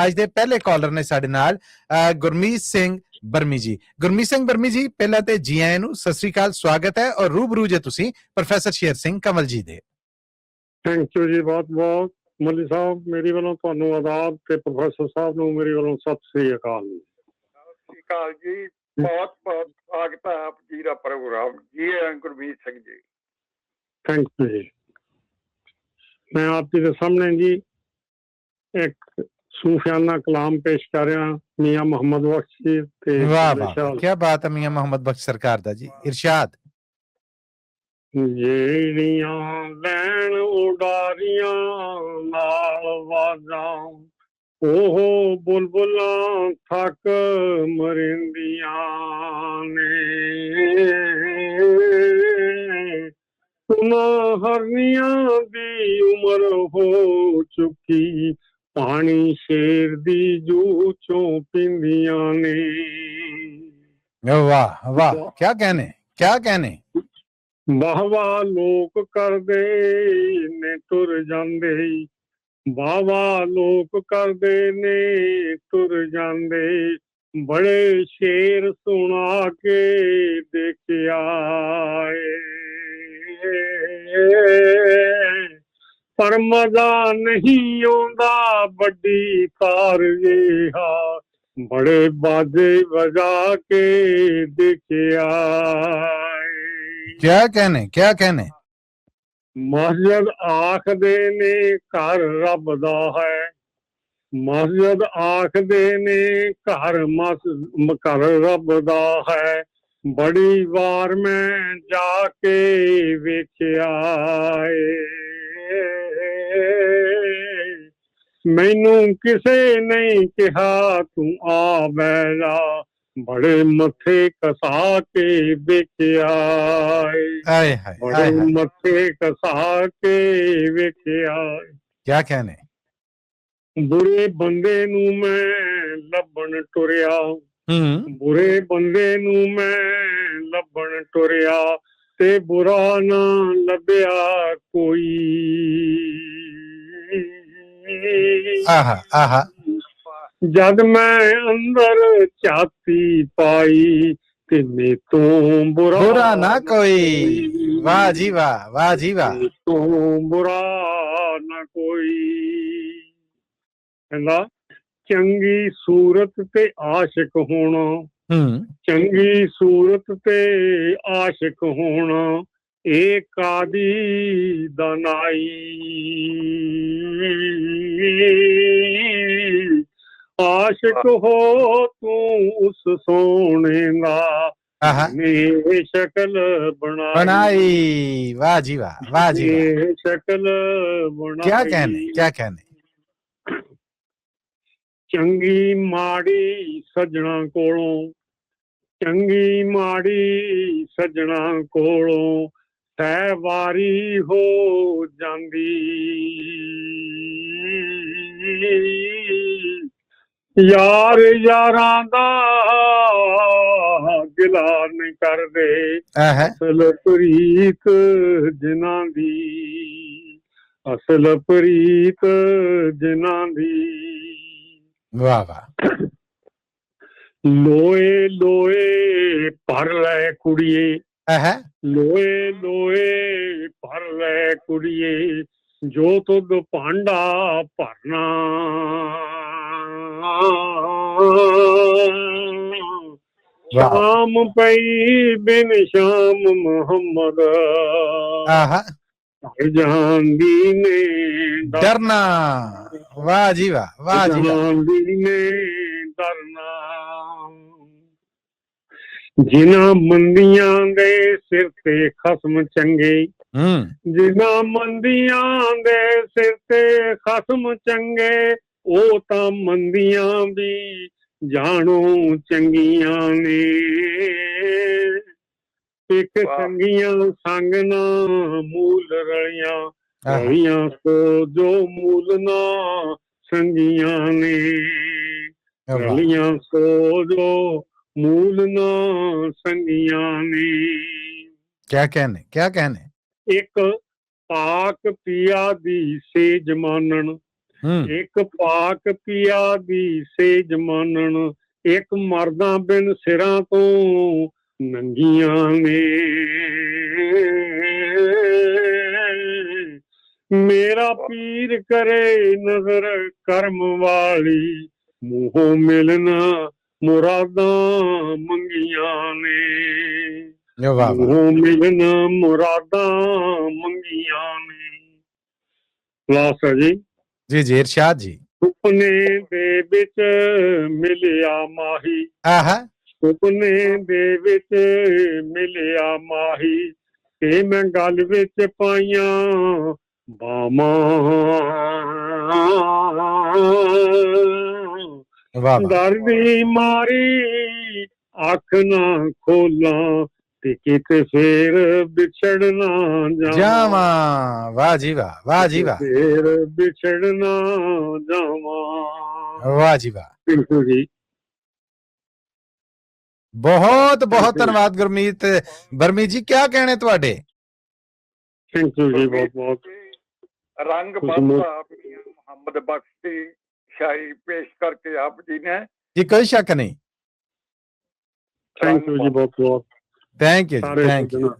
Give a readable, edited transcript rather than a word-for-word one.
ਅੱਜ ਦੇ ਪਹਿਲੇ ਕਾਲਰ ਨੇ ਸਾਡੇ ਨਾਲ ਗੁਰਮੀਤ ਸਿੰਘ ਬਰਮੀ ਜੀ। ਗੁਰਮੀਤ ਸਿੰਘ ਬਰਮੀ ਜੀ, ਪਹਿਲਾਂ ਤੇ ਜੀ ਆਇਆਂ ਨੂੰ, ਸਤਿ ਸ੍ਰੀ ਅਕਾਲ, ਸਵਾਗਤ ਹੈ। ਔਰ ਰੂਬਰੂ ਜੇ ਤੁਸੀਂ ਪ੍ਰੋਫੈਸਰ ਸ਼ੇਰ ਸਿੰਘ ਕੰਵਲ ਜੀ ਦੇ। ਥੈਂਕ ਯੂ ਜੀ, ਬਹੁਤ ਬਹੁਤ ਮੱਲੀ ਸਾਹਿਬ, ਮੇਰੀ ਵੱਲੋਂ ਤੁਹਾਨੂੰ ਆਦਾਬ ਤੇ ਪ੍ਰੋਫੈਸਰ ਸਾਹਿਬ ਨੂੰ ਮੇਰੀ ਵੱਲੋਂ ਸਤਿ ਸ੍ਰੀ ਅਕਾਲ। ਸਤਿ ਸ੍ਰੀ ਅਕਾਲ ਜੀ, ਬਹੁਤ ਬਹੁਤ ਸਵਾਗਤ ਹੈ ਆਪ ਜੀ ਦਾ ਪ੍ਰੋਗਰਾਮ। ਜੀ ਗੁਰਮੀਤ ਸਿੰਘ ਜੀ। ਥੈਂਕ ਯੂ ਜੀ। ਮੈਂ ਆਪ ਜੀ ਦੇ ਸਾਹਮਣੇ ਜੀ ਇੱਕ ਸੂਫਿਆਨਾ ਕਲਾਮ ਪੇਸ਼ ਕਰ ਰਿਹਾ ਮੀਆਂ ਮੁਹੰਮਦ ਬਖਸ਼ ਜੀ ਤੇ। ਵਾਹ ਵਾਹ, ਕੀ ਬਾਤ ਹੈ ਮੀਆਂ ਮੁਹੰਮਦ ਬਖਸ਼ ਸਰਕਾਰ ਦਾ ਜੀ। ਇਰਸ਼ਾਦ। ਜਿਹੜੀਆਂ ਲੈਣ ਉਡਾਰੀਆਂ ਨਾਲ ਵਾਜਾਂ, ਉਹ ਬੁਲਬੁਲਾਂ ਥੱਕ ਮਰਿੰਦੀਆਂ ਨੇ। ਉਹਨਾਂ ਹਰਨੀਆਂ ਦੀ ਉਮਰ ਹੋ ਚੁੱਕੀ, ਪਾਣੀ ਸ਼ੇਰ ਦੀ ਜੂ ਚੋਂ ਪੀਂਦੀਆਂ ਨੇ। ਵਾਹ ਵਾਹ, ਕਿਆ ਕਹਿਣੇ, ਕਿਆ ਕਹਿਣੇ। ਵਾਹ ਵਾਹ ਲੋਕ ਕਰਦੇ ਨੇ ਤੁਰ ਜਾਂਦੇ, ਵਾਹ ਵਾਹ ਲੋਕ ਕਰਦੇ ਨੇ ਤੁਰ ਜਾਂਦੇ। ਬੜੇ ਸ਼ੇਰ ਸੁਣਾ ਕੇ ਦੇਖਿਆ ਪਰ ਮਜ਼ਾ ਨਹੀਂ ਆਉਂਦਾ ਵੱਡੀ ਤਾਰ ਜਿਹਾ, ਬੜੇ ਬਾਜੇ ਵਜਾ ਕੇ ਦੇਖਿਆ। ਕਿਆ ਕਹਿਣੇ, ਕਿਆ ਕਹਿਣੇ। ਮਸਜਿਦ ਆਖਦੇ ਨੇ ਘਰ ਰੱਬ ਦਾ ਹੈ, ਮਸਜਿਦ ਆਖਦੇ ਨੇ ਘਰ ਰੱਬ ਦਾ ਹੈ। ਬੜੀ ਵਾਰ ਮੈਂ ਜਾ ਕੇ ਵੇਖਿਆ ਮੈਨੂੰ ਕਿਸੇ ਨਹੀਂ ਕਿਹਾ ਤੂੰ ਆ ਬਹਿ ਜਾ, ਬੜੇ ਮੱਥੇ ਕਸਾ ਕੇ ਵੇਖਿਆ, ਬੜੇ ਮੱਥੇ ਕਸਾ ਕੇ ਵੇਖਿਆ। ਕਿਆ ਕਹਿਣੇ। ਬੁਰੇ ਬੰਦੇ ਨੂੰ ਮੈਂ ਲੱਭਣ ਟੁਰਿਆ, ਬੁਰੇ ਬੰਦੇ ਨੂੰ ਮੈਂ ਲੱਭਣ ਟੁਰਿਆ, ਤੇ ਬੁਰਾ ਨਾ ਲੱਭਿਆ ਕੋਈ। ਆਹਾ ਆਹਾ। ਜਦ ਮੈਂ ਅੰਦਰ ਝਾਤੀ ਪਾਈ ਤੇ ਮੇਤੋਂ ਬੁਰਾ ਨਾ ਕੋਈ। ਵਾਹ ਜੀ ਵਾਹ, ਵਾਹ ਜੀ ਵਾਹ। ਮੇਤੋਂ ਬੁਰਾ ਨਾ ਕੋਈ। ਕਹਿੰਦਾ ਚੰਗੀ ਸੂਰਤ ਤੇ ਆਸ਼ਿਕ ਹੋਣਾ, ਚੰਗੀ ਸੂਰਤ ਤੇ ਆਸ਼ਿਕ ਹੋਣਾ, ਇਹ ਕਾਦੀ ਦਨਾਈ। ਆਸ਼ਿਕ ਹੋ ਤੂੰ ਉਸ ਸੋਹਣੇ ਦਾ, ਨੇ ਸ਼ਕਲ ਬਣਾਈ। ਵਾਹ ਜੀ ਵਾਹ, ਵਾਹ ਜੀ ਵਾਹ। ਸ਼ਕਲ ਬਣਾਈ। ਕਿਆ ਕਹਿਣੇ, ਕਿਆ ਕਹਿਣੇ। ਚੰਗੀ ਮਾੜੀ ਸੱਜਣਾ ਕੋਲੋਂ, ਚੰਗੀ ਮਾੜੀ ਸੱਜਣਾ ਕੋਲੋਂ ਤੈ ਵਾਰੀ ਹੋ ਜਾਂਦੀ। ਯਾਰ ਯਾਰਾਂ ਦਾ ਗਿਲਾ ਨਹੀਂ ਕਰਦੇ, ਅਸਲ ਪ੍ਰੀਤ ਜਿਨ੍ਹਾਂ ਦੀ, ਅਸਲ ਪ੍ਰੀਤ ਜਿਨ੍ਹਾਂ ਦੀ। ਵਾਹ ਵਾਹ। ਲੋਏ ਲੋਏ ਭਰ ਲੈ ਕੁੜੀਏ, ਲੋਏ ਲੋਏ ਭਰ ਲੈ ਕੁੜੀਏ, ਜੋ ਤੁਧ ਭਾਂਡਾ ਭਰਨਾ। ਸ਼ਾਮ ਪਈ ਬਿਨ ਸ਼ਾਮ ਮੁਹੰਮਦ, ਜਾਂਦੀ ਨੇ ਡਰਨਾ। ਵਾਹ ਜੀ ਵਾਹ, ਵਾਹ ਜੀ ਵਾਹ। ਡਰਨਾ। ਜਿਨ੍ਹਾਂ ਮੰਦੀਆਂ ਦੇ ਸਿਰ ਤੇ ਖਸਮ ਚੰਗੇ, ਜਿਨ੍ਹਾਂ ਮੰਦੀਆਂ ਦੇ ਸਿਰ ਤੇ ਖਸਮ ਚੰਗੇ, ਉਹ ਤਾਂ ਮੰਦੀਆਂ ਵੀ ਜਾਣੋ ਚੰਗੀਆਂ ਨੇ। ਇੱਕ ਸੰਗੀਆਂ ਸੰਗ ਨਾ ਮੂਲ ਰਲੀਆਂ, ਰਲੀਆਂ ਸੋ ਜੋ ਮੂਲ ਨਾ ਸੰਗੀਆਂ ਨੇ। ਰਲੀਆਂ ਸੋ ਜੋ ਮੂਲ ਨਾ ਸੰਗੀਆਂ ਨੇ। ਕਿਆ ਕਹਿਣੇ, ਕਿਆ ਕਹਿਣੇ। ਇੱਕ ਪਾਕ ਪਿਆ ਦੀ ਸੇਜ ਮਾਨਣ, ਇੱਕ ਪਾਕ ਪਿਆ ਦੀ ਸੇਜ ਮਾਨਣ, ਇੱਕ ਮਰਦਾਂ ਬਿਨ ਸਿਰਾਂ ਤੋਂ ਨੰਗੀਆਂ ਨੇ। ਮੇਰਾ ਪੀਰ ਕਰੇ ਨਜ਼ਰ ਕਰਮ ਵਾਲੀ, ਮੂੰਹੋਂ ਮਿਲਣਾ ਮੁਰਾਦਾਂ ਮੰਗੀਆਂ ਨੇ। ਵਾਹ ਵਾਹ ਮੂੰਹੋਂ ਮਿਲਣਾ ਮੁਰਾਦਾਂ ਮੰਗੀਆਂ ਨੇ। ਲਾਸਟ ਹੈ ਜੀ। ਜੀ ਜੀ ਇਰਸ਼ਾਦ ਜੀ। ਸੁਪਨੇ ਦੇ ਵਿੱਚ ਮਿਲਿਆ ਮਾਹੀ, ਆਹਾ ਸੁਪਨੇ ਦੇ ਵਿੱਚ ਮਿਲਿਆ ਮਾਹੀ, ਤੇ ਮੈਂ ਗੱਲ ਵਿੱਚ ਪਾਈਆਂ ਬਾਵਾਂ। ਵਾਹ ਡਰ ਦੀ ਮਾਰੀ ਅੱਖ ਨਾ ਖੋਲਾਂ, ਤੇ ਕਿਤੇ ਫੇਰ ਵਿਛੜਨਾ ਜਾਵਾਂ। ਵਾਹ ਜੀ ਵਾਹ, ਵਾਹ ਜੀ ਵਾਹ, ਫੇਰ ਵਿਛੜਨਾ ਜਾਵਾਂ। ਵਾਹ ਜੀ ਵਾਹ। ਬਿਲਕੁਲ ਜੀ। ਬਹੁਤ ਬਹੁਤ ਧੰਨਵਾਦ ਗੁਰਮੀਤ ਬਰਮੀ ਜੀ, ਕਿਆ ਕਹਿਣੇ ਤੁਹਾਡੇ? ਥੈਂਕ ਯੂ ਜੀ, ਬਹੁਤ ਬਹੁਤ। ਰੰਗ ਬੰਦਾ ਮੁਹੰਮਦ ਬਖਸ਼ ਦੀ ਸ਼ਾਇਰੀ ਪੇਸ਼ ਕਰਕੇ ਆਪ ਜੀ ਨੇ ਜੀ, ਕੋਈ ਸ਼ੱਕ ਨਹੀਂ। ਥੈਂਕ ਯੂ ਜੀ, ਬਹੁਤ ਬਹੁਤ। ਥੈਂਕ ਯੂ ਜੀ, ਥੈਂਕ ਯੂ।